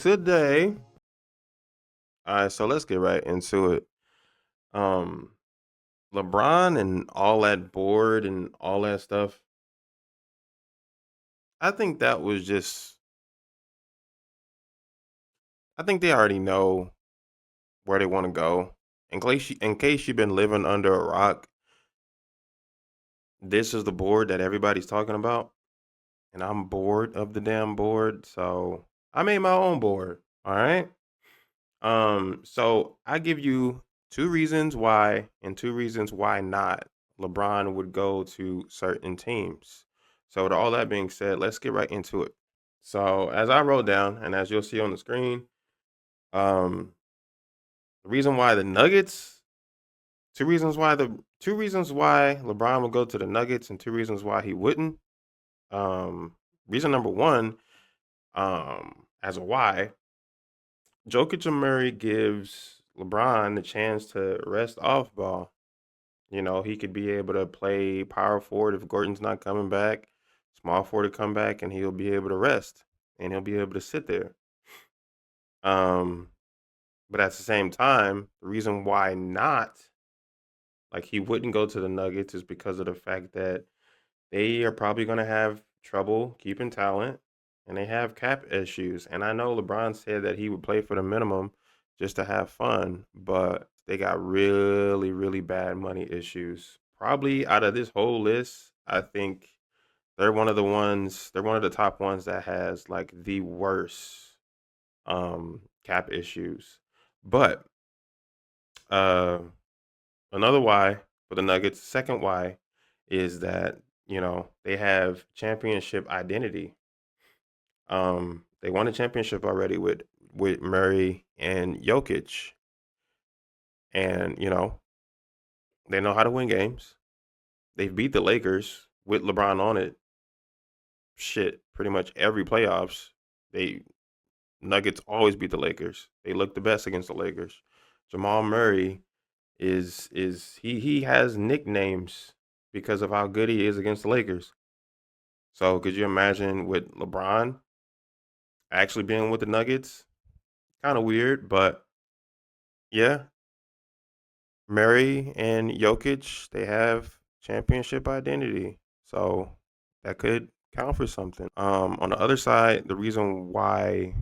today, all right, so let's get right into it. Um, LeBron and all that board and all that stuff, I think that was just, I think they already know where they want to go. In case you've been living under a rock, this is the board that everybody's talking about, and I'm bored of the damn board, so I made my own board. All right. So I give you two reasons why and two reasons why not LeBron would go to certain teams. So with all that being said, let's get right into it. So as I wrote down, and as you'll see on the screen, um, the reason why the Nuggets, two reasons why LeBron would go to the Nuggets, and two reasons why he wouldn't. Um, Reason number one, as a why, Jokic and Murray gives LeBron the chance to rest off ball. You know, he could be able to play power forward if Gordon's not coming back, small forward to come back, and he'll be able to rest and he'll be able to sit there. Um, but at the same time, the reason why not, like he wouldn't go to the Nuggets, is because of the fact that they are probably going to have trouble keeping talent and they have cap issues. And I know LeBron said that he would play for the minimum just to have fun, but they got really, really bad money issues. Probably out of this whole list, I think they're one of the top ones that has like the worst cap issues. But uh another why for the Nuggets, second why is that, you know, they have championship identity. They won a championship already with Murray and Jokic, and you know they know how to win games. They've beat the Lakers with LeBron on it. Shit, pretty much every playoffs, they Nuggets always beat the Lakers. They look the best against the Lakers. Jamal Murray is he has nicknames because of how good he is against the Lakers. So could you imagine with LeBron actually being with the Nuggets? Kind of weird, but yeah, Murray and Jokic, they have championship identity. So that could count for something. On the other side, the reason why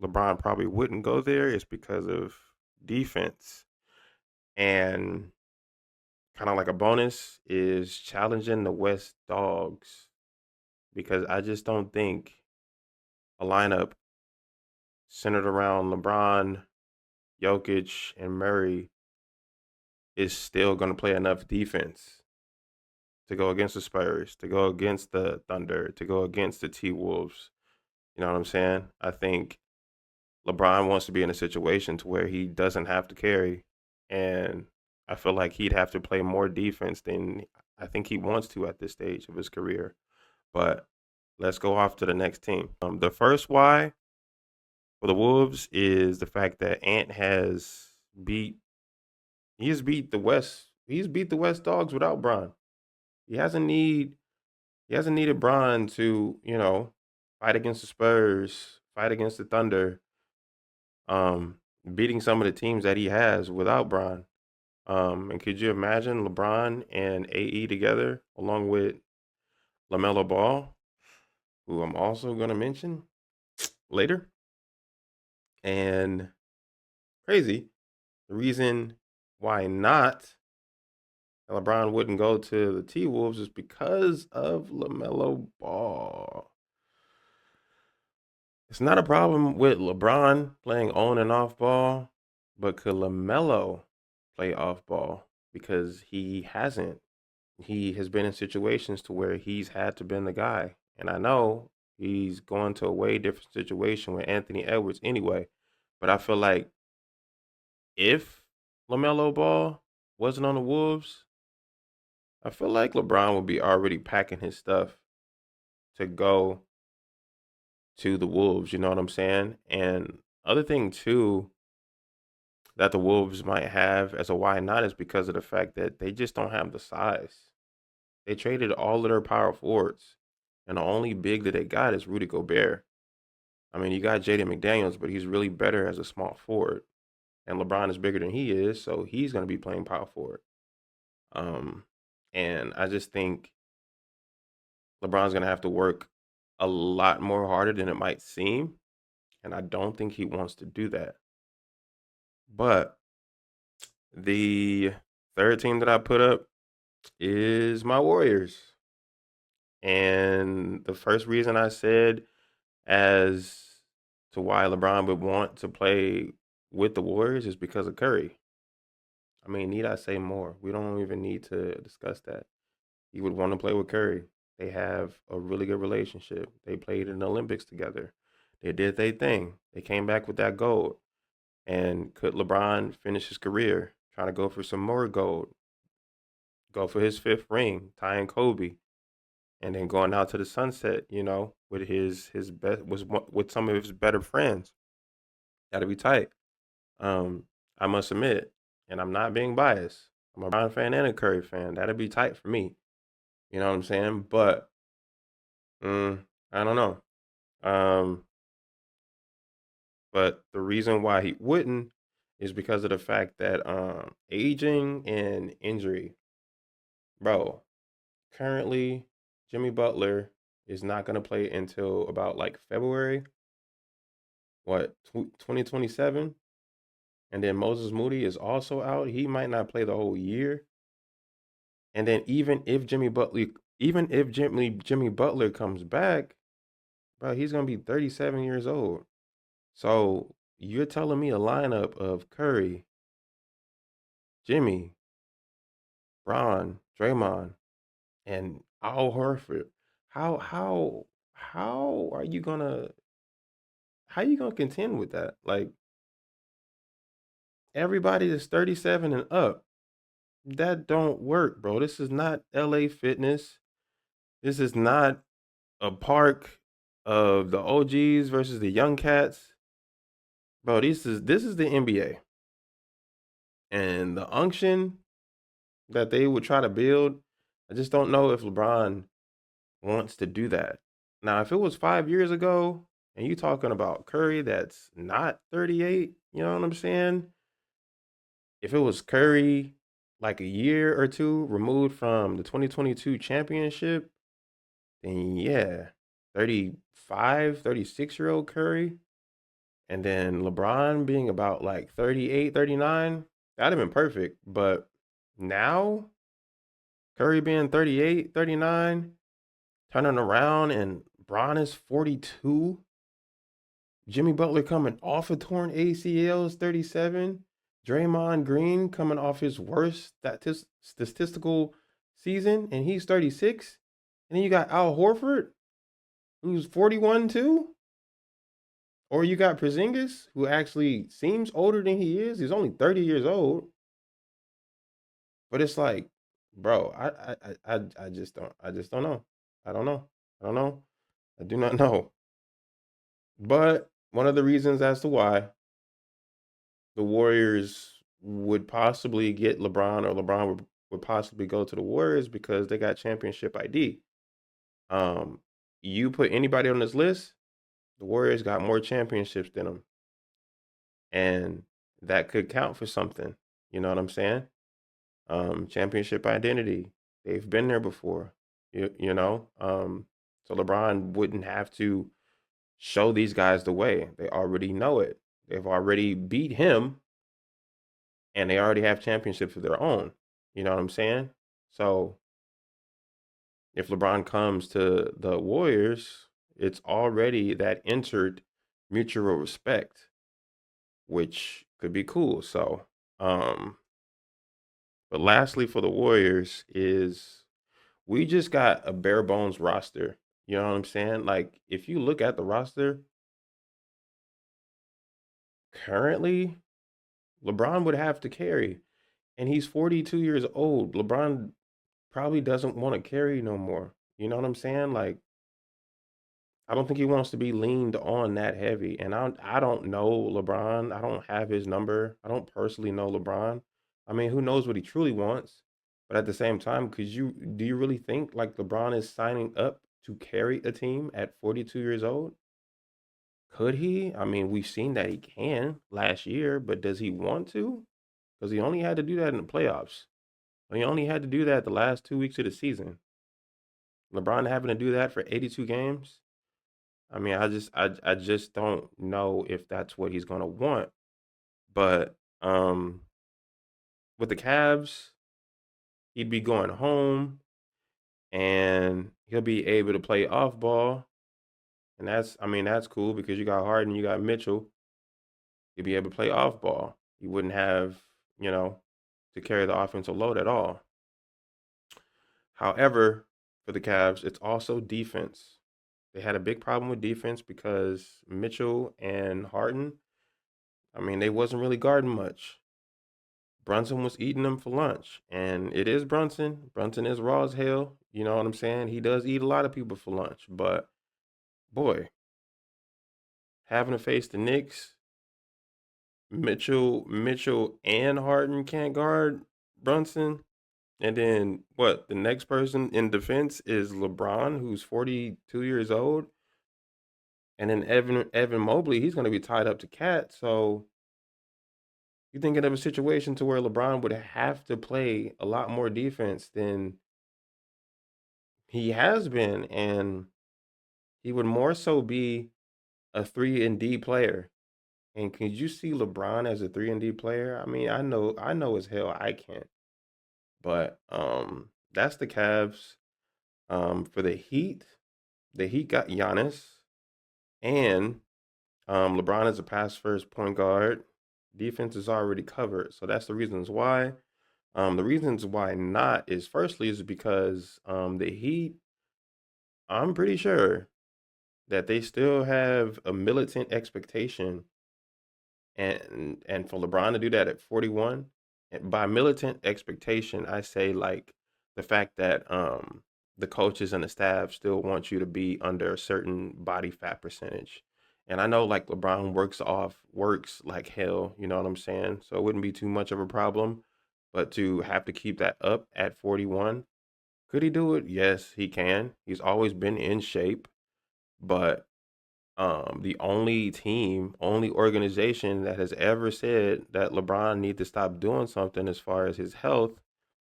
LeBron probably wouldn't go there is because of defense. And kind of like a bonus is challenging the West Dogs because I just don't think a lineup centered around LeBron, Jokic, and Murray is still going to play enough defense to go against the Spurs, to go against the Thunder, to go against the T Wolves. You know what I'm saying? I think LeBron wants to be in a situation to where he doesn't have to carry, and I feel like he'd have to play more defense than I think he wants to at this stage of his career. But let's go off to the next team. The first why for the Wolves is the fact that Ant beat has beat the West. He's beat the West Dogs without Bron. He hasn't need he hasn't needed Bron to, you know, fight against the Spurs, fight against the Thunder, um, beating some of the teams that he has without Bron. And could you imagine LeBron and AE together along with LaMelo Ball, who I'm also going to mention later? And crazy, the reason why not LeBron wouldn't go to the T Wolves is because of LaMelo Ball. It's not a problem with LeBron playing on and off ball, but could LaMelo play off ball? Because he hasn't. He has been in situations to where he's had to been the guy. And I know he's going to a way different situation with Anthony Edwards anyway. But I feel like if LaMelo Ball wasn't on the Wolves, I feel like LeBron would be already packing his stuff to go to the Wolves, you know what I'm saying? And other thing too that the Wolves might have as a why not is because of the fact that they just don't have the size. They traded all of their power forwards, and the only big that they got is Rudy Gobert. I mean, you got Jaden McDaniels, but he's really better as a small forward. And LeBron is bigger than he is, so he's going to be playing power forward. Um, and I just think LeBron's going to have to work a lot more harder than it might seem. And I don't think he wants to do that. But the third team that I put up is my Warriors. And the first reason I said as to why LeBron would want to play with the Warriors is because of Curry. I mean, need I say more? We don't even need to discuss that. He would want to play with Curry. They have a really good relationship. They played in the Olympics together. They did their thing. They came back with that gold. And could LeBron finish his career trying to go for some more gold, go for his fifth ring, tying Kobe, and then going out to the sunset, with his best was with some of his better friends. That'd be tight. Um, I must admit, and I'm not being biased. I'm a Brown fan and a Curry fan. That'd be tight for me. You know what I'm saying? But I don't know. Um, but the reason why he wouldn't is because of the fact that aging and injury, bro. Currently, Jimmy Butler is not going to play until about like February, 2027. And then Moses Moody is also out. He might not play the whole year. And then even if Jimmy Butler comes back, bro, he's gonna be 37 years old. So you're telling me a lineup of Curry, Jimmy, Ron, Draymond, and Al Horford. How how how are you gonna how you gonna contend with that? Like everybody is 37 and up. That don't work, bro. This is not LA Fitness. This is not a park of the OGs versus the young cats. Bro, this is the NBA. And the unction that they would try to build, I just don't know if LeBron wants to do that. Now, if it was 5 years ago and you talking about Curry that's not 38, you know what I'm saying? If it was Curry like a year or two removed from the 2022 championship, then yeah, 35, 36-year-old Curry, and then LeBron being about like 38, 39, that'd have been perfect. But now, Curry being 38, 39, turning around, and Bron is 42. Jimmy Butler coming off a torn ACLs, 37. Draymond Green coming off his worst statistical season, and he's 36. And then you got Al Horford, who's 41 too. Or you got Porzingis, who actually seems older than he is. He's only 30 years old. But it's like, bro, I just don't know. I don't know. I don't know. I do not know. But one of the reasons as to why the Warriors would possibly get LeBron, or LeBron would possibly go to the Warriors, because they got championship ID. Um, you put anybody on this list, the Warriors got more championships than them, and that could count for something. You know what I'm saying? Championship identity. They've been there before. You know. So LeBron wouldn't have to show these guys the way. They already know it. They've already beat him, and they already have championships of their own. You know what I'm saying? So if LeBron comes to the Warriors, it's already that entered mutual respect, which could be cool. So, but lastly for the Warriors is we just got a bare bones roster. You know what I'm saying? Like if you look at the roster currently, LeBron would have to carry, and he's 42 years old. LeBron probably doesn't want to carry no more. You know what I'm saying? Like I don't think he wants to be leaned on that heavy. And I don't know LeBron. I don't have his number. I don't personally know LeBron. I mean, who knows what he truly wants? But at the same time, do you really think like LeBron is signing up to carry a team at 42 years old? Could he? I mean, we've seen that he can last year, but does he want to? Because he only had to do that in the playoffs. He only had to do that the last 2 weeks of the season. LeBron having to do that for 82 games. I mean, I just don't know if that's what he's gonna want. But with the Cavs, he'd be going home and he'll be able to play off ball. And that's I mean, that's cool because you got Harden, you got Mitchell. He'll be able to play off ball. He wouldn't have, you know, to carry the offensive load at all. However, for the Cavs, it's also defense. They had a big problem with defense because Mitchell and Harden, I mean, they wasn't really guarding much. Brunson was eating them for lunch. And it is Brunson. Brunson is raw as hell. You know what I'm saying? He does eat a lot of people for lunch. But boy, having to face the Knicks, Mitchell and Harden can't guard Brunson. And then what? The next person in defense is LeBron, who's 42 years old. And then Evan Mobley, he's going to be tied up to Cat. So you thinking of a situation to where LeBron would have to play a lot more defense than he has been, and he would more so be a 3 and D player. And could you see LeBron as a 3 and D player? I mean, I know as hell I can't. But that's the Cavs. For the Heat got Giannis, and LeBron is a pass first point guard. Defense is already covered, so that's the reasons why. The reasons why not is firstly is because the Heat, I'm pretty sure that they still have a militant expectation, and for LeBron to do that at 41, and by militant expectation, I say like the fact that the coaches and the staff still want you to be under a certain body fat percentage. And I know like LeBron works like hell, you know what I'm saying? So it wouldn't be too much of a problem. But to have to keep that up at 41, could he do it? Yes, he can. He's always been in shape, but the only organization that has ever said that LeBron need to stop doing something as far as his health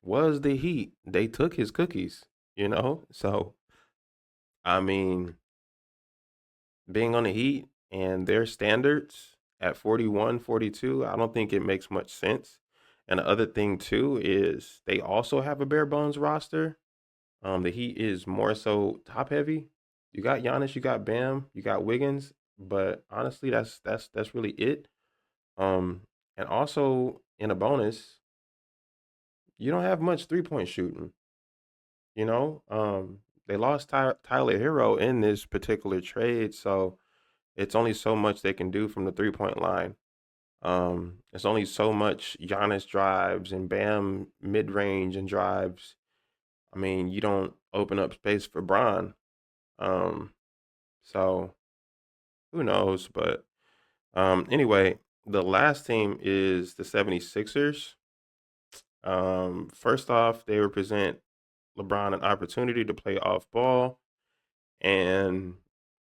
was the Heat. They took his cookies, you know? So, I mean, being on the Heat and their standards at 41, 42, I don't think it makes much sense. And the other thing too is they also have a bare bones roster. The Heat is more so top heavy. You got Giannis, you got Bam, you got Wiggins, but honestly, that's really it. Um, and also in a bonus, you don't have much 3 point shooting. You know, they lost Tyler Hero in this particular trade, so it's only so much they can do from the 3 point line. It's only so much Giannis drives and Bam mid range and drives. I mean, you don't open up space for Bron. Um, so who knows? But anyway, the last team is the 76ers. First off, they represent LeBron an opportunity to play off ball, and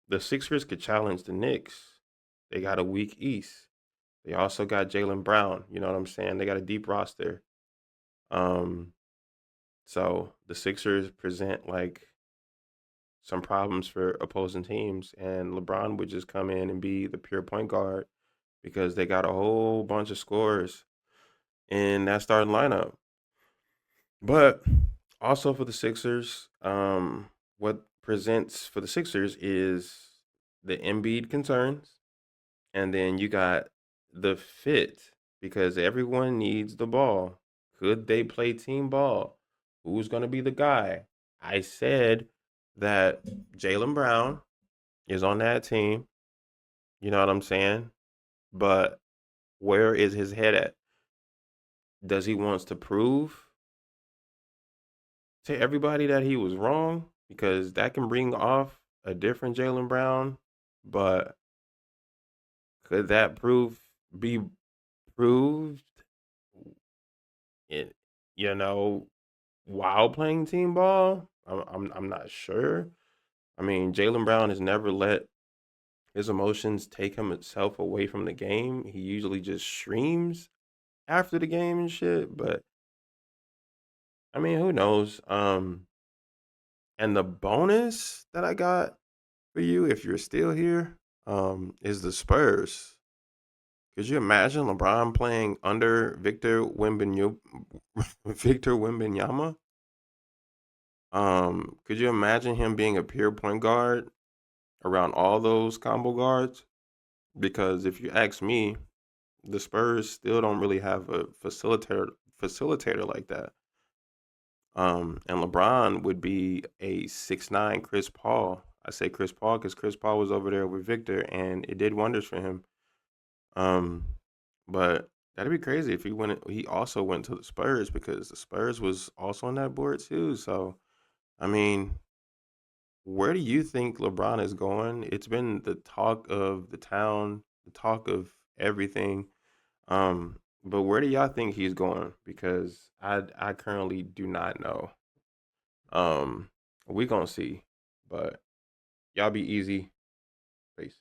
the Sixers could challenge the Knicks. They got a weak East. They also got Jalen Brown. You know what I'm saying? They got a deep roster. Um, so the Sixers present like some problems for opposing teams, and LeBron would just come in and be the pure point guard because they got a whole bunch of scorers in that starting lineup. But also for the Sixers, what presents for the Sixers is the Embiid concerns, and then you got the fit because everyone needs the ball. Could they play team ball? Who's going to be the guy? I said that Jalen Brown is on that team. You know what I'm saying? But where is his head at? Does he wants to prove to everybody that he was wrong? Because that can bring off a different Jalen Brown. But could that prove be proved it, you know, while playing team ball? I'm not sure. I mean, Jalen Brown has never let his emotions take himself away from the game. He usually just streams after the game and shit. But I mean, who knows? And the bonus that I got for you, if you're still here, is the Spurs. Could you imagine LeBron playing under Victor Wembanyama? Could you imagine him being a pure point guard around all those combo guards? Because if you ask me, the Spurs still don't really have a facilitator like that. And LeBron would be a 6'9" Chris Paul. I say Chris Paul because Chris Paul was over there with Victor, and it did wonders for him. Um, but that'd be crazy if he went. He also went to the Spurs because the Spurs was also on that board too. So I mean, where do you think LeBron is going? It's been the talk of the town, the talk of everything. But where do y'all think he's going? Because I currently do not know. Um, we gonna see. But y'all be easy. Peace.